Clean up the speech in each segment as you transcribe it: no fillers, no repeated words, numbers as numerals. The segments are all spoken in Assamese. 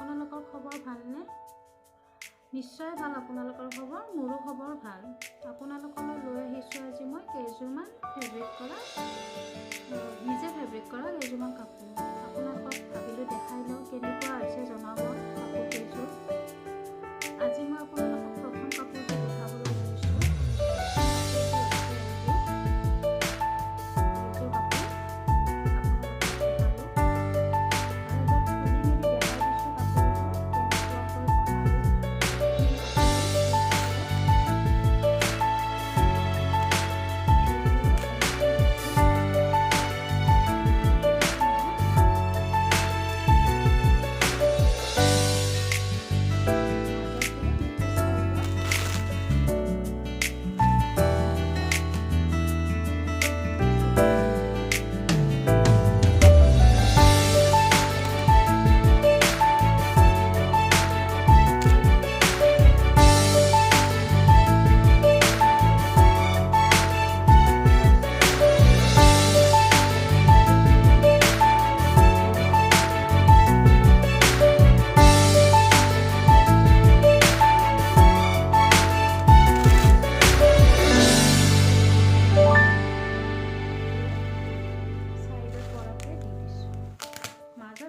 আপোনালোকৰ খবৰ ভালনে? নিশ্চয় ভাল আপোনালোকৰ খবৰ, মোৰো খবৰ ভাল। আপোনালোকলৈ লৈ আহিছোঁ আজি মই কেইযোৰমান নিজে ফেব্ৰিক কৰা কেইযোৰমান কাপোৰ। আপোনালোকক ভাবিলোঁ দেখাই লওঁ কেনেকুৱা হৈছে জনাব কাপোৰ কেইযোৰ। আজি মই আপোনালোকক প্ৰথম কাপোৰটো দেখাবলৈ লৈছোঁ।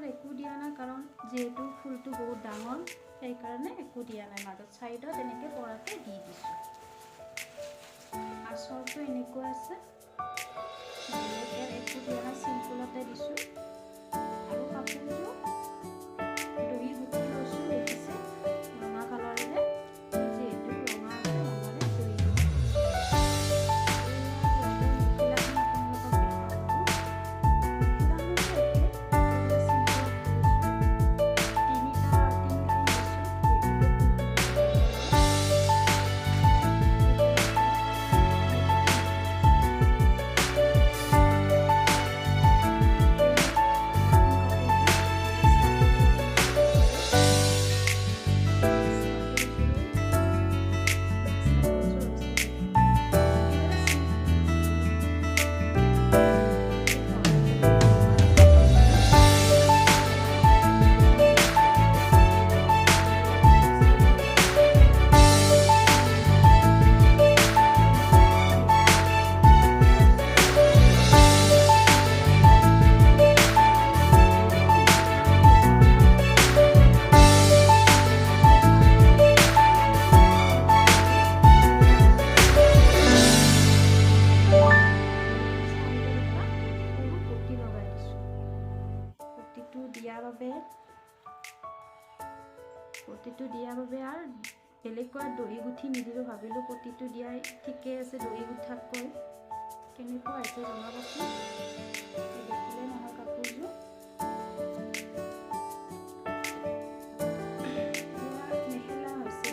একো দিয়া নাই কাৰণ যেহেতু ফুলটো বহুত ডাঙৰ সেইকাৰণে একো দিয়া নাই। মাজত চাইডত এনেকৈ পৰাকৈ দি দিছোঁ। আঁচৰটো এনেকুৱা আছে, একো দিয়া নাই, চিম্পুলতে দিছোঁ। আৰু কাপোৰটো দহি গুঠি লৈছোঁ, দেখিছে ৰঙা কালাৰেৰে, যিহেতু ৰঙা আছে ৰঙাৰে দহি পটিটো দিয়াৰ বাবে আৰু বেলেগকৈ দহি গুঠি নিদিলোঁ। ভাবিলোঁ পটিটো দিয়াই ঠিকে আছে দহি গুঠাতকৈ। কেনেকুৱা হৈছে জনাবচোন, দেখিলে নহয় কাপোৰযোৰ। মেখেলা হৈছে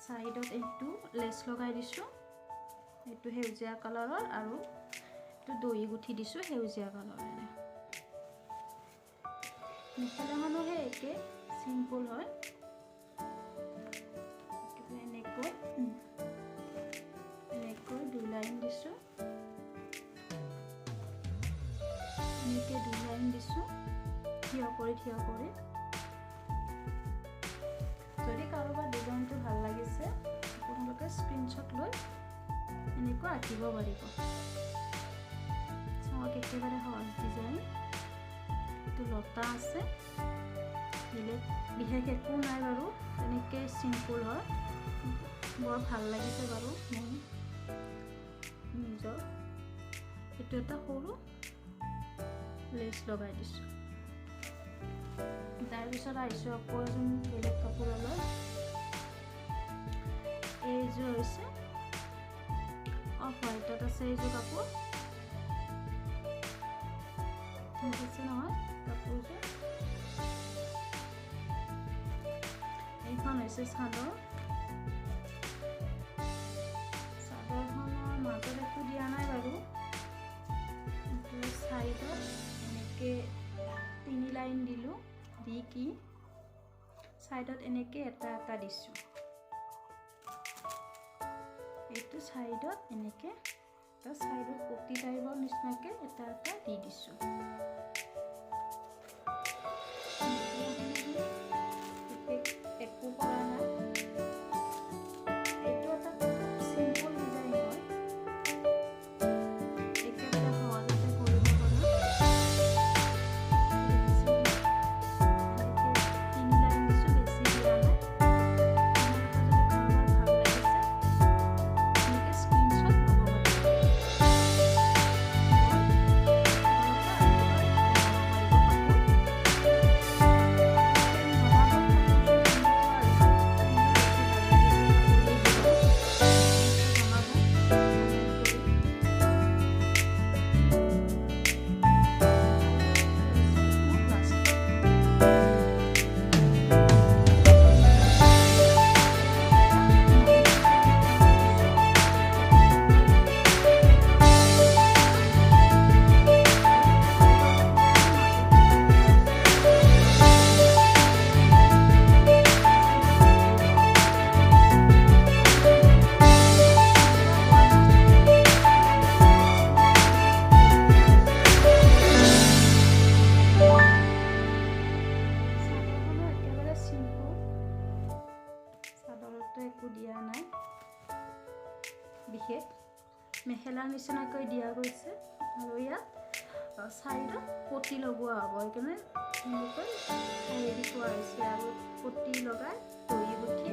চাইডত এইটো লেছ লগাই দিছোঁ, এইটো সেউজীয়া কালাৰৰ, আৰু এইটো দহি গুঠি দিছোঁ সেউজীয়া কালাৰেৰে। মেখেলাখনো সেই একে চিম্পুল হয়, এনেকৈ 2 লাইন দিছোঁ, এনেকৈ 2 লাইন দিছোঁ থিয় কৰি। যদি কাৰোবাৰ ডিজাইনটো ভাল লাগিছে আপোনালোকে স্ক্ৰীনশ্বট লৈ এনেকুৱা আঁকিব পাৰিব। চাওক একেবাৰে সহজ ডিজাইন। এইটো লতা আছে, বেলেগ বিশেষ একো নাই বাৰু, তেনেকৈ চিম্পুল হয়, বৰ ভাল লাগিছে বাৰু মোৰ নিজৰ। এইটো এটা সৰু লেচ লগাই দিছোঁ। তাৰপিছত আহিছোঁ আকৌ এজন বেলেগ কাপোৰলৈ। এইযোৰ হৈছে অফ হোৱাইটত আছে এইযোৰ কাপোৰ, দেখিছে নহয় কাপোৰযোৰ। এইখন হৈছে চাদৰ। চাদৰখনৰ মাজত একো দিয়া নাই বাৰু, চাইডত এনেকৈ 3 লাইন দিলোঁ, দি কি চাইডত এনেকৈ এটা দিছোঁ। এইটো চাইডত এনেকৈ এটা চাইডত পটি টাইপৰ নিচিনাকৈ এটা দি দিছোঁ। একো কৰা নাই, এইটো এটা চিম্পুল ডিজাইন হয়, একেবাৰে সহজতে কৰিব পাৰোঁ। 3 লাইন দিছোঁ, বেছি দিয়া নাই। একো দিয়া নাই, বিশেষ মেখেলাৰ নিচিনাকৈ দিয়া গৈছে। আৰু ইয়াত চাইডত পটি লগোৱা হ'ব, সেইকাৰণে এনেকৈ ঠাই দি থোৱা হৈছে। আৰু পটি লগাই দহি গুঠি